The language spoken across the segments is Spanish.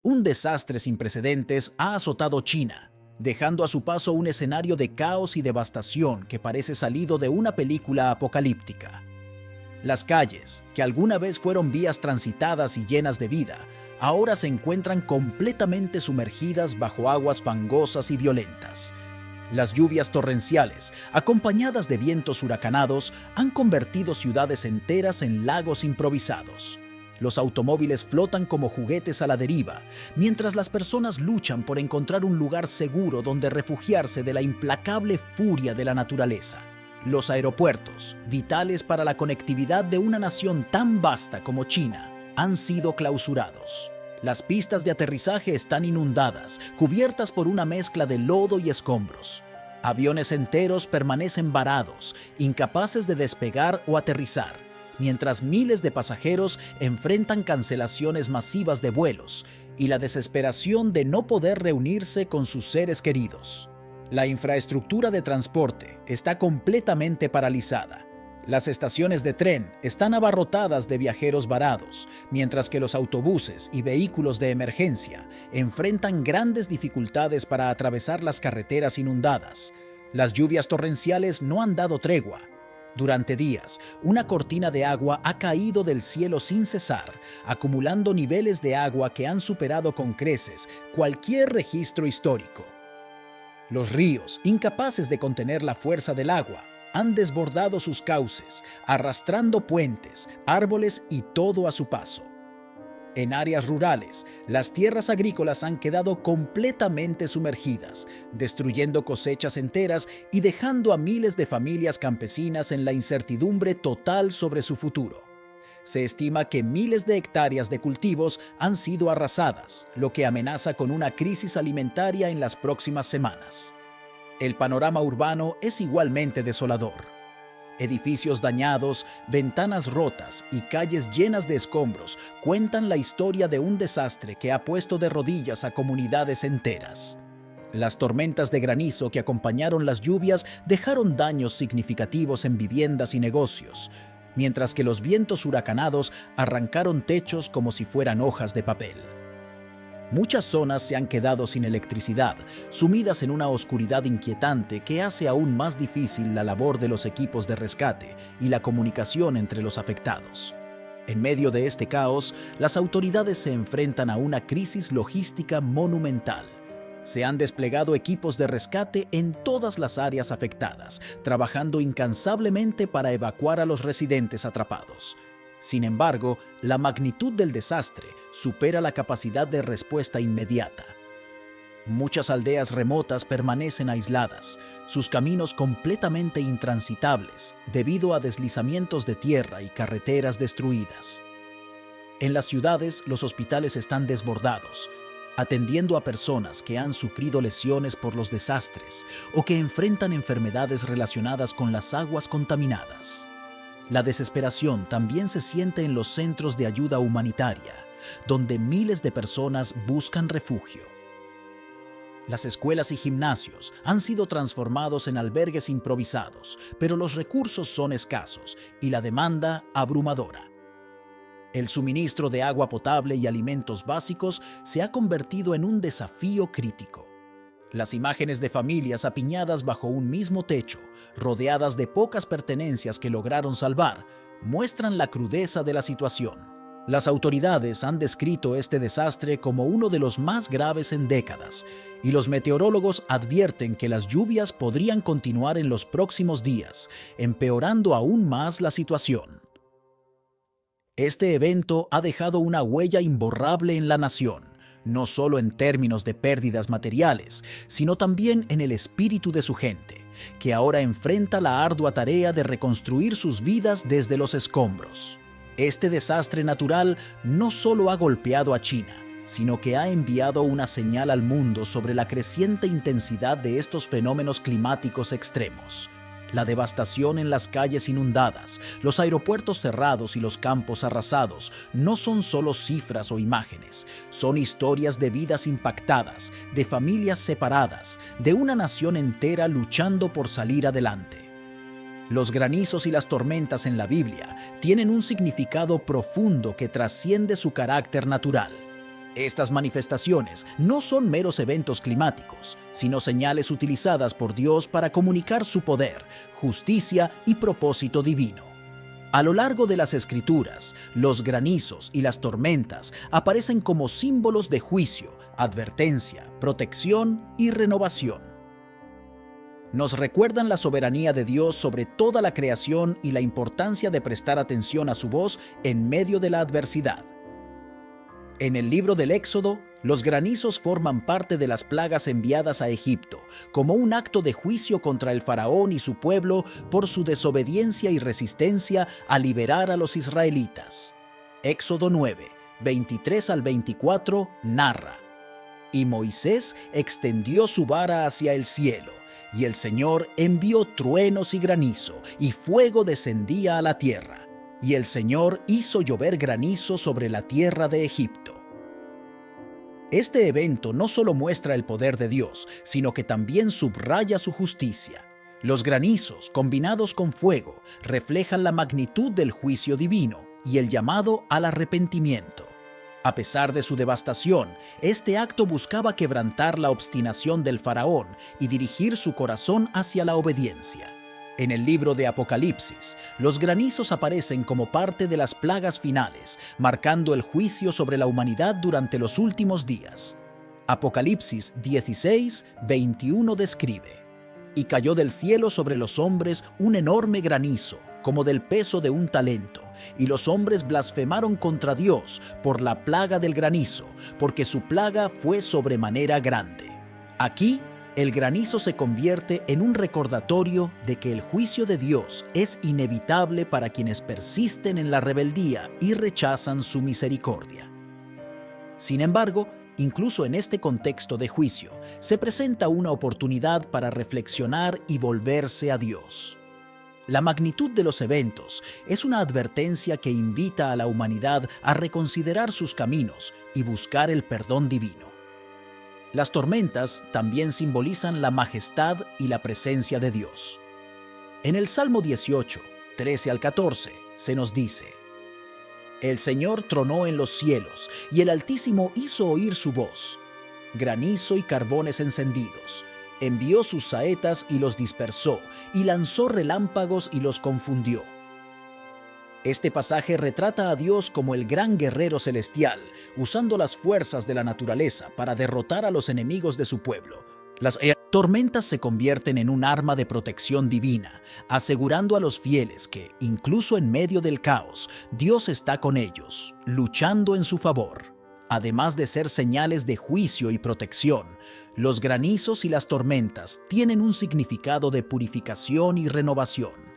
Un desastre sin precedentes ha azotado China, dejando a su paso un escenario de caos y devastación que parece salido de una película apocalíptica. Las calles, que alguna vez fueron vías transitadas y llenas de vida, ahora se encuentran completamente sumergidas bajo aguas fangosas y violentas. Las lluvias torrenciales, acompañadas de vientos huracanados, han convertido ciudades enteras en lagos improvisados. Los automóviles flotan como juguetes a la deriva, mientras las personas luchan por encontrar un lugar seguro donde refugiarse de la implacable furia de la naturaleza. Los aeropuertos, vitales para la conectividad de una nación tan vasta como China, han sido clausurados. Las pistas de aterrizaje están inundadas, cubiertas por una mezcla de lodo y escombros. Aviones enteros permanecen varados, incapaces de despegar o aterrizar, mientras miles de pasajeros enfrentan cancelaciones masivas de vuelos y la desesperación de no poder reunirse con sus seres queridos. La infraestructura de transporte está completamente paralizada. Las estaciones de tren están abarrotadas de viajeros varados, mientras que los autobuses y vehículos de emergencia enfrentan grandes dificultades para atravesar las carreteras inundadas. Las lluvias torrenciales no han dado tregua. Durante días, una cortina de agua ha caído del cielo sin cesar, acumulando niveles de agua que han superado con creces cualquier registro histórico. Los ríos, incapaces de contener la fuerza del agua, han desbordado sus cauces, arrastrando puentes, árboles y todo a su paso. En áreas rurales, las tierras agrícolas han quedado completamente sumergidas, destruyendo cosechas enteras y dejando a miles de familias campesinas en la incertidumbre total sobre su futuro. Se estima que miles de hectáreas de cultivos han sido arrasadas, lo que amenaza con una crisis alimentaria en las próximas semanas. El panorama urbano es igualmente desolador. Edificios dañados, ventanas rotas y calles llenas de escombros cuentan la historia de un desastre que ha puesto de rodillas a comunidades enteras. Las tormentas de granizo que acompañaron las lluvias dejaron daños significativos en viviendas y negocios, mientras que los vientos huracanados arrancaron techos como si fueran hojas de papel. Muchas zonas se han quedado sin electricidad, sumidas en una oscuridad inquietante que hace aún más difícil la labor de los equipos de rescate y la comunicación entre los afectados. En medio de este caos, las autoridades se enfrentan a una crisis logística monumental. Se han desplegado equipos de rescate en todas las áreas afectadas, trabajando incansablemente para evacuar a los residentes atrapados. Sin embargo, la magnitud del desastre supera la capacidad de respuesta inmediata. Muchas aldeas remotas permanecen aisladas, sus caminos completamente intransitables debido a deslizamientos de tierra y carreteras destruidas. En las ciudades, los hospitales están desbordados, atendiendo a personas que han sufrido lesiones por los desastres o que enfrentan enfermedades relacionadas con las aguas contaminadas. La desesperación también se siente en los centros de ayuda humanitaria, donde miles de personas buscan refugio. Las escuelas y gimnasios han sido transformados en albergues improvisados, pero los recursos son escasos y la demanda abrumadora. El suministro de agua potable y alimentos básicos se ha convertido en un desafío crítico. Las imágenes de familias apiñadas bajo un mismo techo, rodeadas de pocas pertenencias que lograron salvar, muestran la crudeza de la situación. Las autoridades han descrito este desastre como uno de los más graves en décadas, y los meteorólogos advierten que las lluvias podrían continuar en los próximos días, empeorando aún más la situación. Este evento ha dejado una huella imborrable en la nación, no solo en términos de pérdidas materiales, sino también en el espíritu de su gente, que ahora enfrenta la ardua tarea de reconstruir sus vidas desde los escombros. Este desastre natural no solo ha golpeado a China, sino que ha enviado una señal al mundo sobre la creciente intensidad de estos fenómenos climáticos extremos. La devastación en las calles inundadas, los aeropuertos cerrados y los campos arrasados no son solo cifras o imágenes, son historias de vidas impactadas, de familias separadas, de una nación entera luchando por salir adelante. Los granizos y las tormentas en la Biblia tienen un significado profundo que trasciende su carácter natural. Estas manifestaciones no son meros eventos climáticos, sino señales utilizadas por Dios para comunicar su poder, justicia y propósito divino. A lo largo de las Escrituras, los granizos y las tormentas aparecen como símbolos de juicio, advertencia, protección y renovación. Nos recuerdan la soberanía de Dios sobre toda la creación y la importancia de prestar atención a su voz en medio de la adversidad. En el libro del Éxodo, los granizos forman parte de las plagas enviadas a Egipto, como un acto de juicio contra el faraón y su pueblo por su desobediencia y resistencia a liberar a los israelitas. Éxodo 9, 23 al 24 narra: Y Moisés extendió su vara hacia el cielo, y el Señor envió truenos y granizo, y fuego descendía a la tierra. Y el Señor hizo llover granizo sobre la tierra de Egipto. Este evento no solo muestra el poder de Dios, sino que también subraya su justicia. Los granizos, combinados con fuego, reflejan la magnitud del juicio divino y el llamado al arrepentimiento. A pesar de su devastación, este acto buscaba quebrantar la obstinación del faraón y dirigir su corazón hacia la obediencia. En el libro de Apocalipsis, los granizos aparecen como parte de las plagas finales, marcando el juicio sobre la humanidad durante los últimos días. Apocalipsis 16, 21 describe: Y cayó del cielo sobre los hombres un enorme granizo, como del peso de un talento, y los hombres blasfemaron contra Dios por la plaga del granizo, porque su plaga fue sobremanera grande. Aquí, el granizo se convierte en un recordatorio de que el juicio de Dios es inevitable para quienes persisten en la rebeldía y rechazan su misericordia. Sin embargo, incluso en este contexto de juicio, se presenta una oportunidad para reflexionar y volverse a Dios. La magnitud de los eventos es una advertencia que invita a la humanidad a reconsiderar sus caminos y buscar el perdón divino. Las tormentas también simbolizan la majestad y la presencia de Dios. En el Salmo 18, 13 al 14, se nos dice: El Señor tronó en los cielos, y el Altísimo hizo oír su voz. Granizo y carbones encendidos. Envió sus saetas y los dispersó, y lanzó relámpagos y los confundió. Este pasaje retrata a Dios como el gran guerrero celestial, usando las fuerzas de la naturaleza para derrotar a los enemigos de su pueblo. Las tormentas se convierten en un arma de protección divina, asegurando a los fieles que, incluso en medio del caos, Dios está con ellos, luchando en su favor. Además de ser señales de juicio y protección, los granizos y las tormentas tienen un significado de purificación y renovación.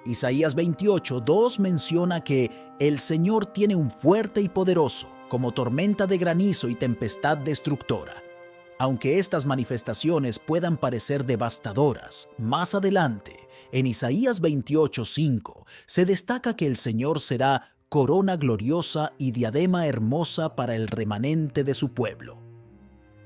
Isaías 28:2 menciona que el Señor tiene un fuerte y poderoso, como tormenta de granizo y tempestad destructora. Aunque estas manifestaciones puedan parecer devastadoras, más adelante, en Isaías 28:5, se destaca que el Señor será corona gloriosa y diadema hermosa para el remanente de su pueblo.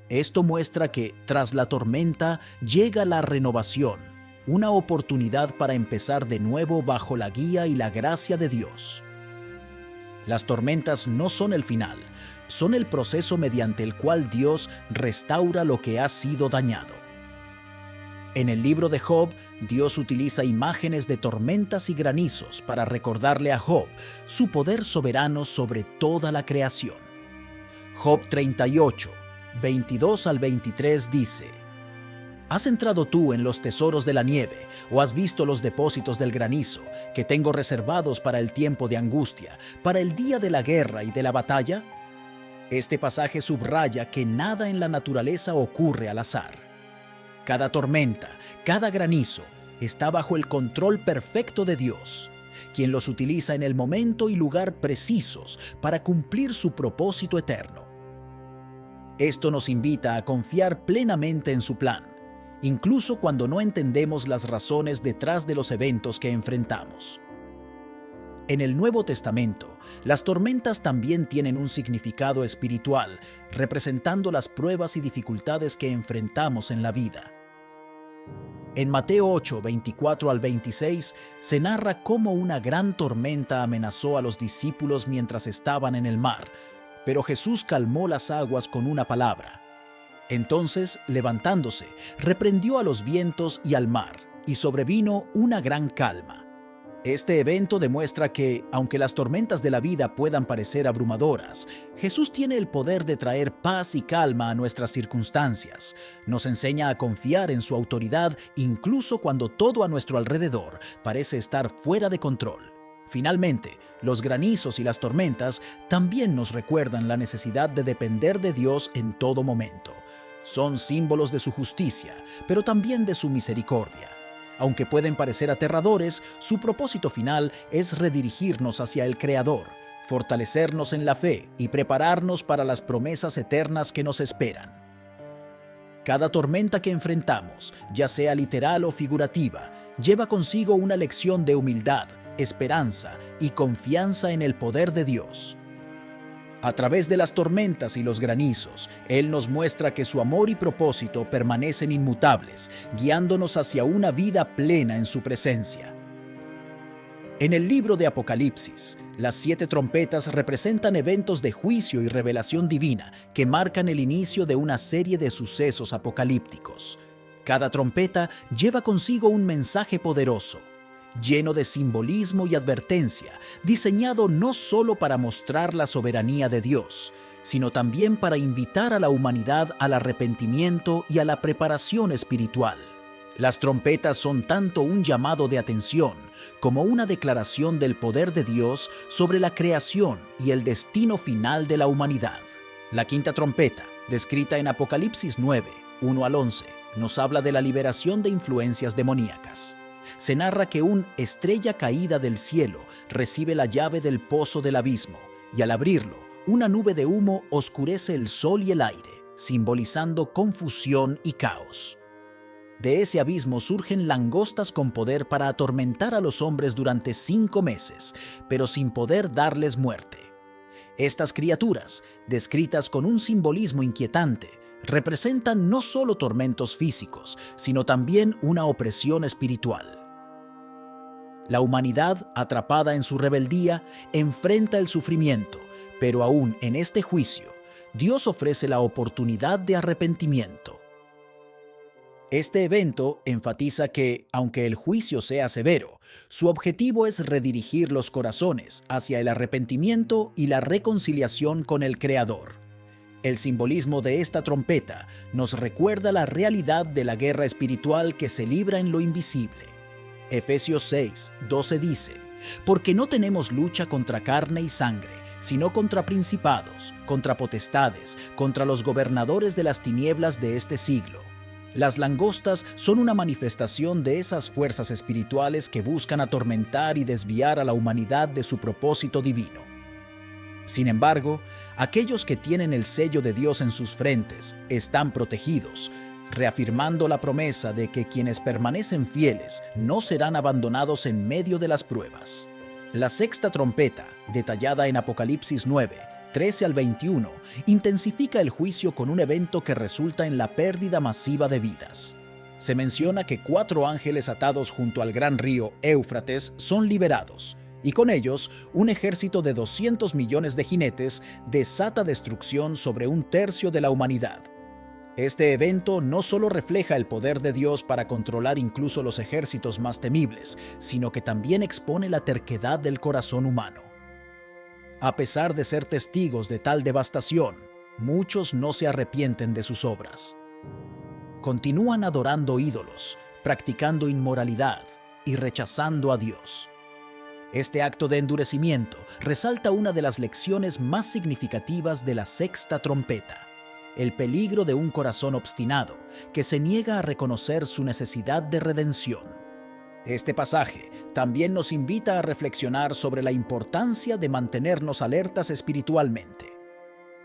Esto muestra que, tras la tormenta, llega la renovación, una oportunidad para empezar de nuevo bajo la guía y la gracia de Dios. Las tormentas no son el final, son el proceso mediante el cual Dios restaura lo que ha sido dañado. En el libro de Job, Dios utiliza imágenes de tormentas y granizos para recordarle a Job su poder soberano sobre toda la creación. Job 38, 22 al 23 dice: ¿Has entrado tú en los tesoros de la nieve, o has visto los depósitos del granizo, que tengo reservados para el tiempo de angustia, para el día de la guerra y de la batalla? Este pasaje subraya que nada en la naturaleza ocurre al azar. Cada tormenta, cada granizo, está bajo el control perfecto de Dios, quien los utiliza en el momento y lugar precisos para cumplir su propósito eterno. Esto nos invita a confiar plenamente en su plan, incluso cuando no entendemos las razones detrás de los eventos que enfrentamos. En el Nuevo Testamento, las tormentas también tienen un significado espiritual, representando las pruebas y dificultades que enfrentamos en la vida. En Mateo 8, 24 al 26, se narra cómo una gran tormenta amenazó a los discípulos mientras estaban en el mar, pero Jesús calmó las aguas con una palabra. Entonces, levantándose, reprendió a los vientos y al mar, y sobrevino una gran calma. Este evento demuestra que, aunque las tormentas de la vida puedan parecer abrumadoras, Jesús tiene el poder de traer paz y calma a nuestras circunstancias. Nos enseña a confiar en su autoridad incluso cuando todo a nuestro alrededor parece estar fuera de control. Finalmente, los granizos y las tormentas también nos recuerdan la necesidad de depender de Dios en todo momento. Son símbolos de su justicia, pero también de su misericordia. Aunque pueden parecer aterradores, su propósito final es redirigirnos hacia el Creador, fortalecernos en la fe y prepararnos para las promesas eternas que nos esperan. Cada tormenta que enfrentamos, ya sea literal o figurativa, lleva consigo una lección de humildad, esperanza y confianza en el poder de Dios. A través de las tormentas y los granizos, Él nos muestra que su amor y propósito permanecen inmutables, guiándonos hacia una vida plena en su presencia. En el libro de Apocalipsis, las 7 trompetas representan eventos de juicio y revelación divina que marcan el inicio de una serie de sucesos apocalípticos. Cada trompeta lleva consigo un mensaje poderoso, lleno de simbolismo y advertencia, diseñado no solo para mostrar la soberanía de Dios, sino también para invitar a la humanidad al arrepentimiento y a la preparación espiritual. Las trompetas son tanto un llamado de atención como una declaración del poder de Dios sobre la creación y el destino final de la humanidad. La quinta trompeta, descrita en Apocalipsis 9, 1 al 11, nos habla de la liberación de influencias demoníacas. Se narra que una estrella caída del cielo recibe la llave del pozo del abismo, y al abrirlo, una nube de humo oscurece el sol y el aire, simbolizando confusión y caos. De ese abismo surgen langostas con poder para atormentar a los hombres durante 5 meses, pero sin poder darles muerte. Estas criaturas, descritas con un simbolismo inquietante, representan no solo tormentos físicos, sino también una opresión espiritual. La humanidad, atrapada en su rebeldía, enfrenta el sufrimiento, pero aún en este juicio, Dios ofrece la oportunidad de arrepentimiento. Este evento enfatiza que, aunque el juicio sea severo, su objetivo es redirigir los corazones hacia el arrepentimiento y la reconciliación con el Creador. El simbolismo de esta trompeta nos recuerda la realidad de la guerra espiritual que se libra en lo invisible. Efesios 6, 12 dice: «Porque no tenemos lucha contra carne y sangre, sino contra principados, contra potestades, contra los gobernadores de las tinieblas de este siglo». Las langostas son una manifestación de esas fuerzas espirituales que buscan atormentar y desviar a la humanidad de su propósito divino. Sin embargo, aquellos que tienen el sello de Dios en sus frentes están protegidos, reafirmando la promesa de que quienes permanecen fieles no serán abandonados en medio de las pruebas. La sexta trompeta, detallada en Apocalipsis 9, 13 al 21, intensifica el juicio con un evento que resulta en la pérdida masiva de vidas. Se menciona que 4 ángeles atados junto al gran río Éufrates son liberados, y con ellos un ejército de 200 millones de jinetes desata destrucción sobre 1/3 de la humanidad. Este evento no solo refleja el poder de Dios para controlar incluso los ejércitos más temibles, sino que también expone la terquedad del corazón humano. A pesar de ser testigos de tal devastación, muchos no se arrepienten de sus obras. Continúan adorando ídolos, practicando inmoralidad y rechazando a Dios. Este acto de endurecimiento resalta una de las lecciones más significativas de la sexta trompeta: el peligro de un corazón obstinado que se niega a reconocer su necesidad de redención. Este pasaje también nos invita a reflexionar sobre la importancia de mantenernos alertas espiritualmente.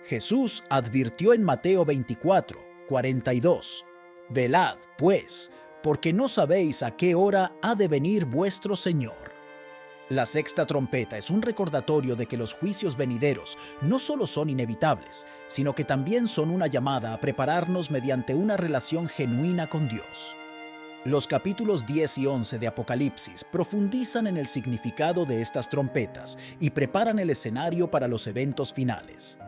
Jesús advirtió en Mateo 24, 42, «Velad, pues, porque no sabéis a qué hora ha de venir vuestro Señor». La sexta trompeta es un recordatorio de que los juicios venideros no solo son inevitables, sino que también son una llamada a prepararnos mediante una relación genuina con Dios. Los capítulos 10 y 11 de Apocalipsis profundizan en el significado de estas trompetas y preparan el escenario para los eventos finales.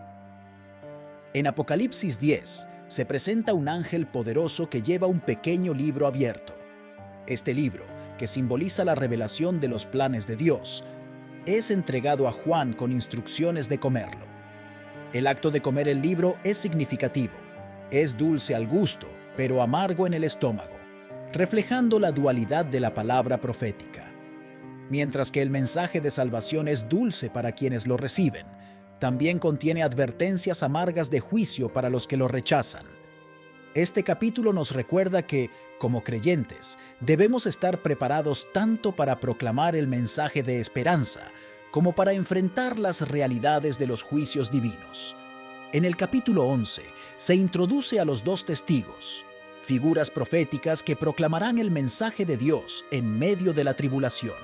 En Apocalipsis 10 se presenta un ángel poderoso que lleva un pequeño libro abierto. Este libro, que simboliza la revelación de los planes de Dios, es entregado a Juan con instrucciones de comerlo. El acto de comer el libro es significativo. Es dulce al gusto, pero amargo en el estómago, reflejando la dualidad de la palabra profética. Mientras que el mensaje de salvación es dulce para quienes lo reciben, también contiene advertencias amargas de juicio para los que lo rechazan. Este capítulo nos recuerda que, como creyentes, debemos estar preparados tanto para proclamar el mensaje de esperanza como para enfrentar las realidades de los juicios divinos. En el capítulo 11 se introduce a los dos testigos, figuras proféticas que proclamarán el mensaje de Dios en medio de la tribulación.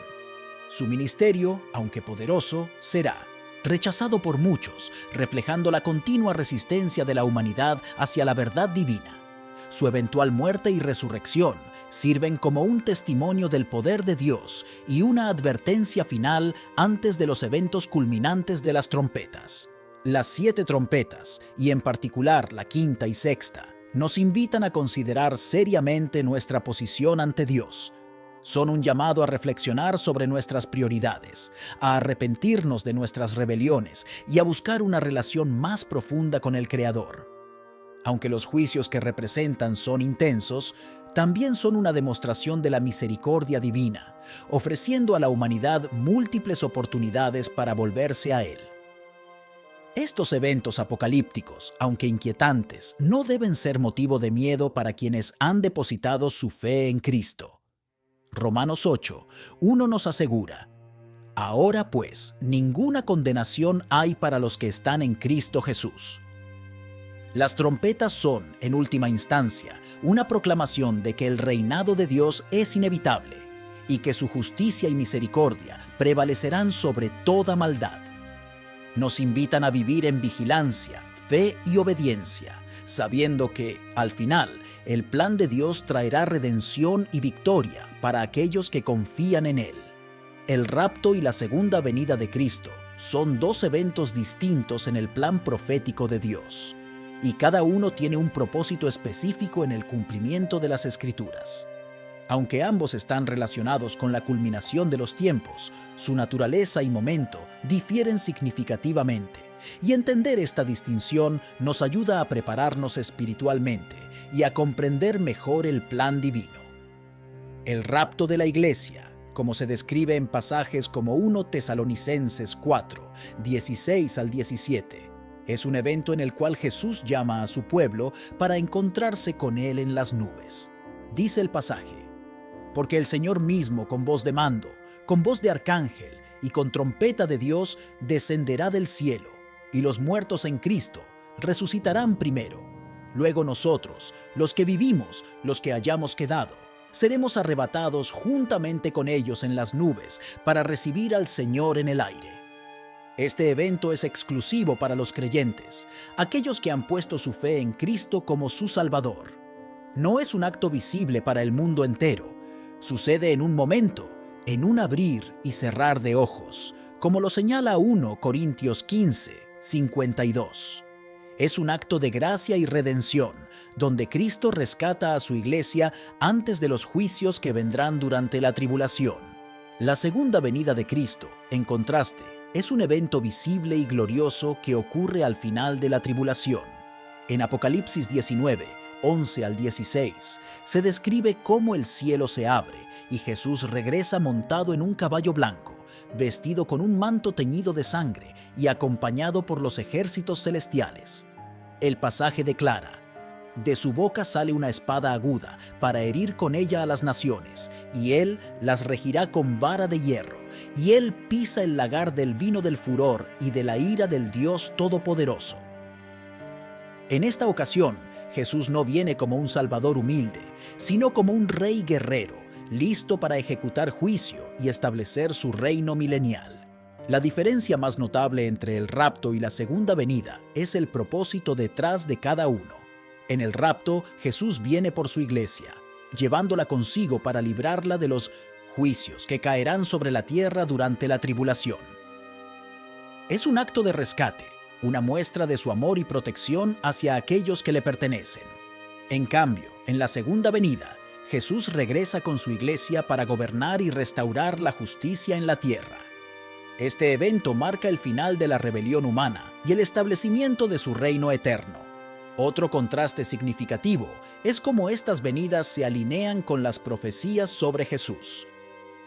Su ministerio, aunque poderoso, será rechazado por muchos, reflejando la continua resistencia de la humanidad hacia la verdad divina. Su eventual muerte y resurrección sirven como un testimonio del poder de Dios y una advertencia final antes de los eventos culminantes de las trompetas. Las 7 trompetas, y en particular la quinta y sexta, nos invitan a considerar seriamente nuestra posición ante Dios. Son un llamado a reflexionar sobre nuestras prioridades, a arrepentirnos de nuestras rebeliones y a buscar una relación más profunda con el Creador. Aunque los juicios que representan son intensos, también son una demostración de la misericordia divina, ofreciendo a la humanidad múltiples oportunidades para volverse a Él. Estos eventos apocalípticos, aunque inquietantes, no deben ser motivo de miedo para quienes han depositado su fe en Cristo. Romanos 8:1 nos asegura: ahora pues, ninguna condenación hay para los que están en Cristo Jesús. Las trompetas son, en última instancia, una proclamación de que el reinado de Dios es inevitable y que su justicia y misericordia prevalecerán sobre toda maldad. Nos invitan a vivir en vigilancia, fe y obediencia, sabiendo que, al final, el plan de Dios traerá redención y victoria para aquellos que confían en Él. El rapto y la segunda venida de Cristo son 2 eventos distintos en el plan profético de Dios, y cada uno tiene un propósito específico en el cumplimiento de las Escrituras. Aunque ambos están relacionados con la culminación de los tiempos, su naturaleza y momento difieren significativamente, y entender esta distinción nos ayuda a prepararnos espiritualmente y a comprender mejor el plan divino. El rapto de la iglesia, como se describe en pasajes como 1 Tesalonicenses 4, 16 al 17, es un evento en el cual Jesús llama a su pueblo para encontrarse con Él en las nubes. Dice el pasaje: porque el Señor mismo, con voz de mando, con voz de arcángel y con trompeta de Dios, descenderá del cielo, y los muertos en Cristo resucitarán primero. Luego nosotros, los que vivimos, los que hayamos quedado, seremos arrebatados juntamente con ellos en las nubes para recibir al Señor en el aire. Este evento es exclusivo para los creyentes, aquellos que han puesto su fe en Cristo como su Salvador. No es un acto visible para el mundo entero. Sucede en un momento, en un abrir y cerrar de ojos, como lo señala 1 Corintios 15, 52. Es un acto de gracia y redención, donde Cristo rescata a su iglesia antes de los juicios que vendrán durante la tribulación. La segunda venida de Cristo, en contraste, es un evento visible y glorioso que ocurre al final de la tribulación. En Apocalipsis 19, 11 al 16, se describe cómo el cielo se abre y Jesús regresa montado en un caballo blanco, vestido con un manto teñido de sangre y acompañado por los ejércitos celestiales. El pasaje declara: de su boca sale una espada aguda para herir con ella a las naciones, y él las regirá con vara de hierro, y él pisa el lagar del vino del furor y de la ira del Dios Todopoderoso. En esta ocasión, Jesús no viene como un salvador humilde, sino como un rey guerrero, listo para ejecutar juicio y establecer su reino milenial. La diferencia más notable entre el rapto y la segunda venida es el propósito detrás de cada uno. En el rapto, Jesús viene por su iglesia, llevándola consigo para librarla de los juicios que caerán sobre la tierra durante la tribulación. Es un acto de rescate, una muestra de su amor y protección hacia aquellos que le pertenecen. En cambio, en la segunda venida, Jesús regresa con su iglesia para gobernar y restaurar la justicia en la tierra. Este evento marca el final de la rebelión humana y el establecimiento de su reino eterno. Otro contraste significativo es cómo estas venidas se alinean con las profecías sobre Jesús.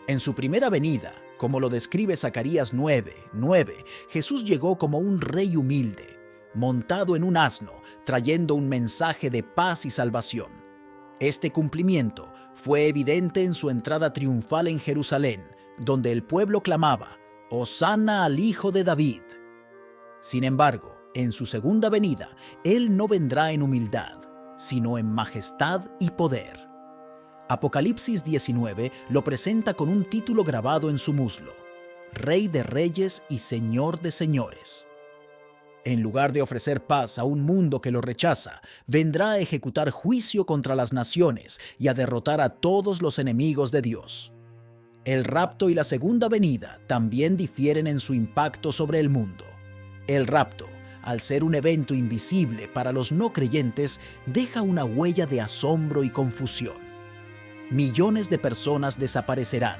En su primera venida, como lo describe Zacarías 9:9, Jesús llegó como un rey humilde, montado en un asno, trayendo un mensaje de paz y salvación. Este cumplimiento fue evidente en su entrada triunfal en Jerusalén, donde el pueblo clamaba: «Hosana al Hijo de David». Sin embargo, en su segunda venida, Él no vendrá en humildad, sino en majestad y poder. Apocalipsis 19 lo presenta con un título grabado en su muslo: Rey de Reyes y Señor de Señores. En lugar de ofrecer paz a un mundo que lo rechaza, vendrá a ejecutar juicio contra las naciones y a derrotar a todos los enemigos de Dios. El rapto y la segunda venida también difieren en su impacto sobre el mundo. El rapto, al ser un evento invisible para los no creyentes, deja una huella de asombro y confusión. Millones de personas desaparecerán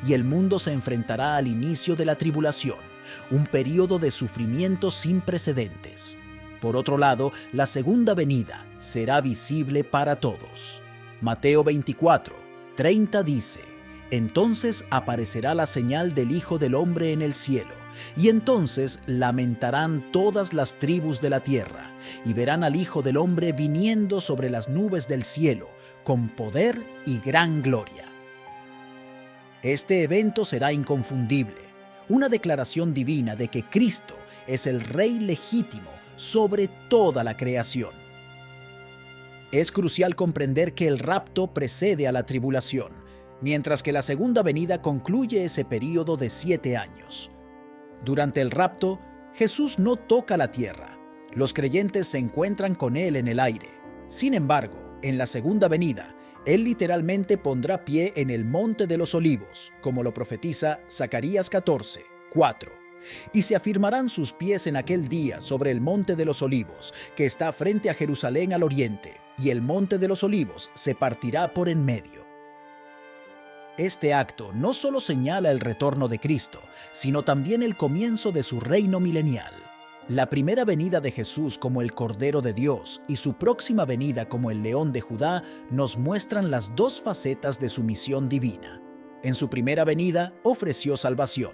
y el mundo se enfrentará al inicio de la tribulación, un período de sufrimiento sin precedentes. Por otro lado, la segunda venida será visible para todos. Mateo 24:30 dice: «Entonces aparecerá la señal del Hijo del Hombre en el cielo, y entonces lamentarán todas las tribus de la tierra, y verán al Hijo del Hombre viniendo sobre las nubes del cielo, con poder y gran gloria». Este evento será inconfundible, una declaración divina de que Cristo es el Rey legítimo sobre toda la creación. Es crucial comprender que el rapto precede a la tribulación, mientras que la segunda venida concluye ese período de 7 años. Durante el rapto, Jesús no toca la tierra. Los creyentes se encuentran con Él en el aire. Sin embargo, en la segunda venida, Él literalmente pondrá pie en el Monte de los Olivos, como lo profetiza Zacarías 14:4. Y se afirmarán sus pies en aquel día sobre el Monte de los Olivos, que está frente a Jerusalén al oriente, y el Monte de los Olivos se partirá por en medio. Este acto no solo señala el retorno de Cristo, sino también el comienzo de su reino milenial. La primera venida de Jesús como el Cordero de Dios y su próxima venida como el León de Judá nos muestran las dos facetas de su misión divina. En su primera venida ofreció salvación.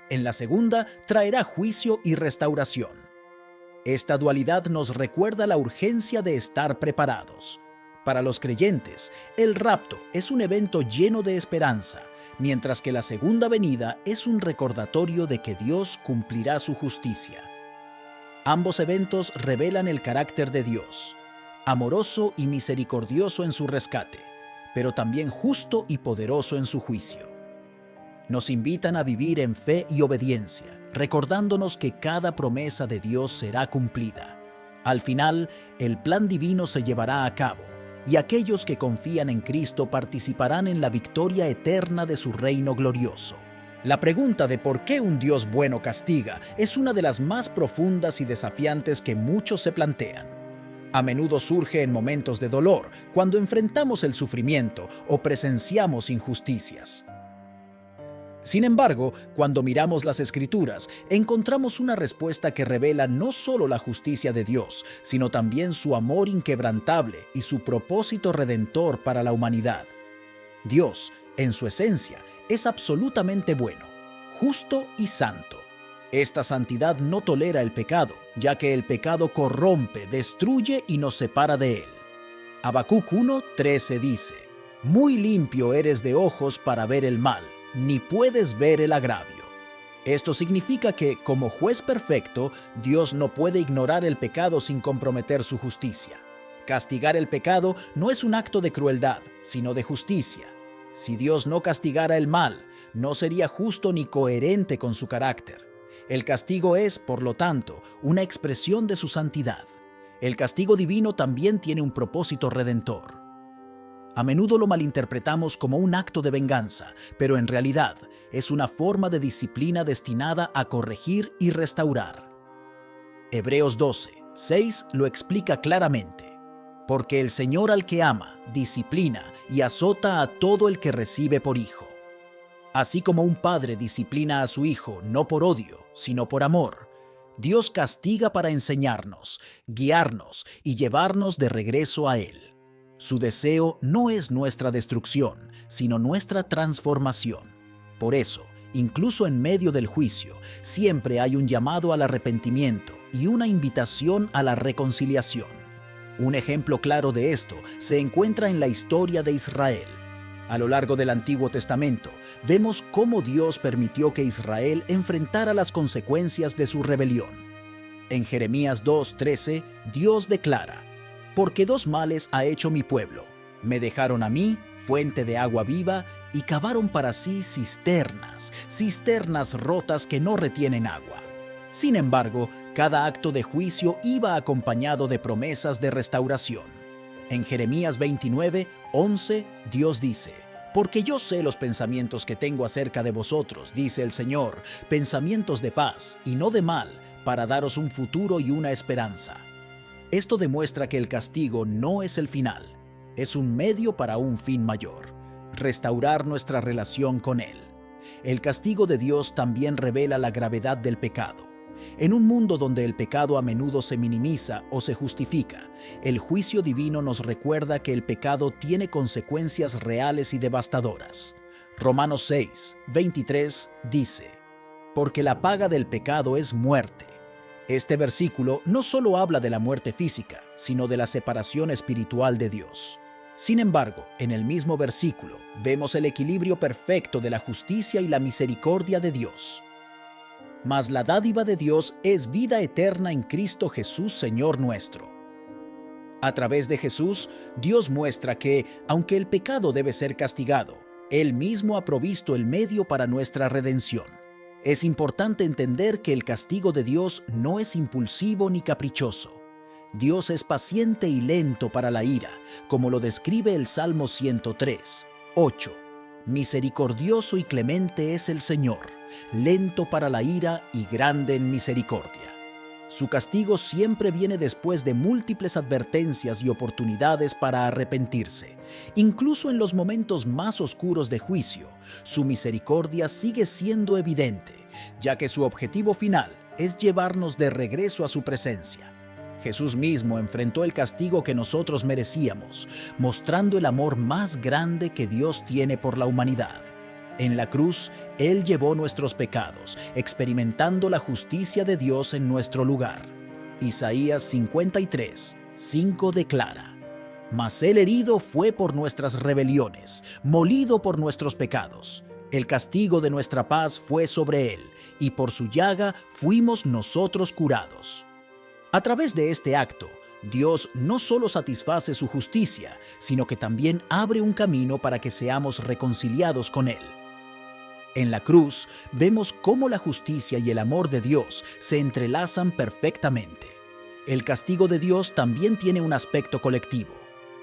En la segunda traerá juicio y restauración. Esta dualidad nos recuerda la urgencia de estar preparados. Para los creyentes, el rapto es un evento lleno de esperanza, mientras que la segunda venida es un recordatorio de que Dios cumplirá su justicia. Ambos eventos revelan el carácter de Dios, amoroso y misericordioso en su rescate, pero también justo y poderoso en su juicio. Nos invitan a vivir en fe y obediencia, recordándonos que cada promesa de Dios será cumplida. Al final, el plan divino se llevará a cabo, y aquellos que confían en Cristo participarán en la victoria eterna de su reino glorioso. La pregunta de por qué un Dios bueno castiga es una de las más profundas y desafiantes que muchos se plantean. A menudo surge en momentos de dolor, cuando enfrentamos el sufrimiento o presenciamos injusticias. Sin embargo, cuando miramos las Escrituras, encontramos una respuesta que revela no solo la justicia de Dios, sino también su amor inquebrantable y su propósito redentor para la humanidad. Dios, en su esencia, es absolutamente bueno, justo y santo. Esta santidad no tolera el pecado, ya que el pecado corrompe, destruye y nos separa de él. Habacuc 1:13 dice: «Muy limpio eres de ojos para ver el mal, ni puedes ver el agravio». Esto significa que, como juez perfecto, Dios no puede ignorar el pecado sin comprometer su justicia. Castigar el pecado no es un acto de crueldad, sino de justicia. Si Dios no castigara el mal, no sería justo ni coherente con su carácter. El castigo es, por lo tanto, una expresión de su santidad. El castigo divino también tiene un propósito redentor. A menudo lo malinterpretamos como un acto de venganza, pero en realidad es una forma de disciplina destinada a corregir y restaurar. Hebreos 12, 6 lo explica claramente. Porque el Señor al que ama, disciplina y azota a todo el que recibe por hijo. Así como un padre disciplina a su hijo no por odio, sino por amor, Dios castiga para enseñarnos, guiarnos y llevarnos de regreso a Él. Su deseo no es nuestra destrucción, sino nuestra transformación. Por eso, incluso en medio del juicio, siempre hay un llamado al arrepentimiento y una invitación a la reconciliación. Un ejemplo claro de esto se encuentra en la historia de Israel. A lo largo del Antiguo Testamento, vemos cómo Dios permitió que Israel enfrentara las consecuencias de su rebelión. En Jeremías 2:13, Dios declara: «Porque dos males ha hecho mi pueblo. Me dejaron a mí, fuente de agua viva, y cavaron para sí cisternas, cisternas rotas que no retienen agua». Sin embargo, cada acto de juicio iba acompañado de promesas de restauración. En Jeremías 29:11, Dios dice: «Porque yo sé los pensamientos que tengo acerca de vosotros, dice el Señor, pensamientos de paz y no de mal, para daros un futuro y una esperanza». Esto demuestra que el castigo no es el final, es un medio para un fin mayor: restaurar nuestra relación con Él. El castigo de Dios también revela la gravedad del pecado. En un mundo donde el pecado a menudo se minimiza o se justifica, el juicio divino nos recuerda que el pecado tiene consecuencias reales y devastadoras. Romanos 6:23 dice: «Porque la paga del pecado es muerte». Este versículo no solo habla de la muerte física, sino de la separación espiritual de Dios. Sin embargo, en el mismo versículo vemos el equilibrio perfecto de la justicia y la misericordia de Dios. Mas la dádiva de Dios es vida eterna en Cristo Jesús, Señor nuestro. A través de Jesús, Dios muestra que, aunque el pecado debe ser castigado, Él mismo ha provisto el medio para nuestra redención. Es importante entender que el castigo de Dios no es impulsivo ni caprichoso. Dios es paciente y lento para la ira, como lo describe el Salmo 103:8. «Misericordioso y clemente es el Señor, lento para la ira y grande en misericordia». Su castigo siempre viene después de múltiples advertencias y oportunidades para arrepentirse. Incluso en los momentos más oscuros de juicio, su misericordia sigue siendo evidente, ya que su objetivo final es llevarnos de regreso a su presencia. Jesús mismo enfrentó el castigo que nosotros merecíamos, mostrando el amor más grande que Dios tiene por la humanidad. En la cruz, Él llevó nuestros pecados, experimentando la justicia de Dios en nuestro lugar. Isaías 53:5 declara: «Mas el herido fue por nuestras rebeliones, molido por nuestros pecados. El castigo de nuestra paz fue sobre Él, y por su llaga fuimos nosotros curados». A través de este acto, Dios no solo satisface su justicia, sino que también abre un camino para que seamos reconciliados con Él. En la cruz, vemos cómo la justicia y el amor de Dios se entrelazan perfectamente. El castigo de Dios también tiene un aspecto colectivo.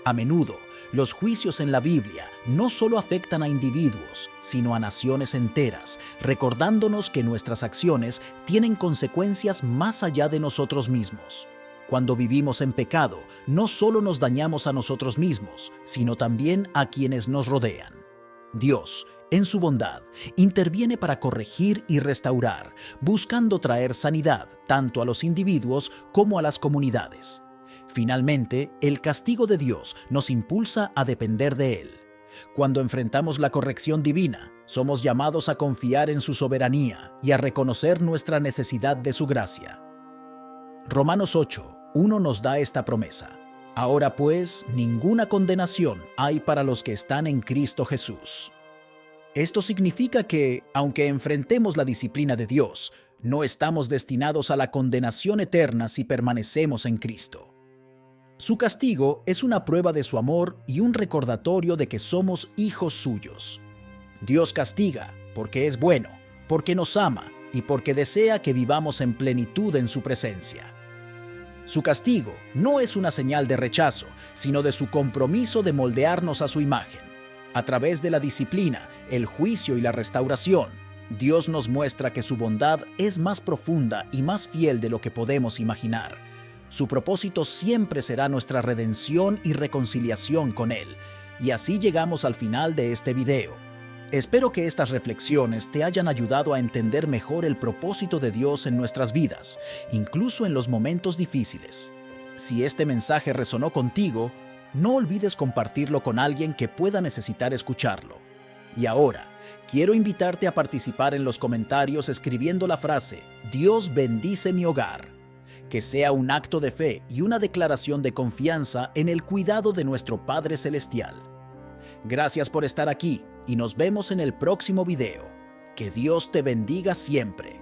A menudo, los juicios en la Biblia no solo afectan a individuos, sino a naciones enteras, recordándonos que nuestras acciones tienen consecuencias más allá de nosotros mismos. Cuando vivimos en pecado, no solo nos dañamos a nosotros mismos, sino también a quienes nos rodean. Dios, en su bondad, interviene para corregir y restaurar, buscando traer sanidad tanto a los individuos como a las comunidades. Finalmente, el castigo de Dios nos impulsa a depender de Él. Cuando enfrentamos la corrección divina, somos llamados a confiar en su soberanía y a reconocer nuestra necesidad de su gracia. Romanos 8:1 nos da esta promesa: «Ahora pues, ninguna condenación hay para los que están en Cristo Jesús». Esto significa que, aunque enfrentemos la disciplina de Dios, no estamos destinados a la condenación eterna si permanecemos en Cristo. Su castigo es una prueba de su amor y un recordatorio de que somos hijos suyos. Dios castiga porque es bueno, porque nos ama y porque desea que vivamos en plenitud en su presencia. Su castigo no es una señal de rechazo, sino de su compromiso de moldearnos a su imagen. A través de la disciplina, el juicio y la restauración, Dios nos muestra que su bondad es más profunda y más fiel de lo que podemos imaginar. Su propósito siempre será nuestra redención y reconciliación con Él. Y así llegamos al final de este video. Espero que estas reflexiones te hayan ayudado a entender mejor el propósito de Dios en nuestras vidas, incluso en los momentos difíciles. Si este mensaje resonó contigo, no olvides compartirlo con alguien que pueda necesitar escucharlo. Y ahora, quiero invitarte a participar en los comentarios escribiendo la frase «Dios bendice mi hogar». Que sea un acto de fe y una declaración de confianza en el cuidado de nuestro Padre Celestial. Gracias por estar aquí y nos vemos en el próximo video. Que Dios te bendiga siempre.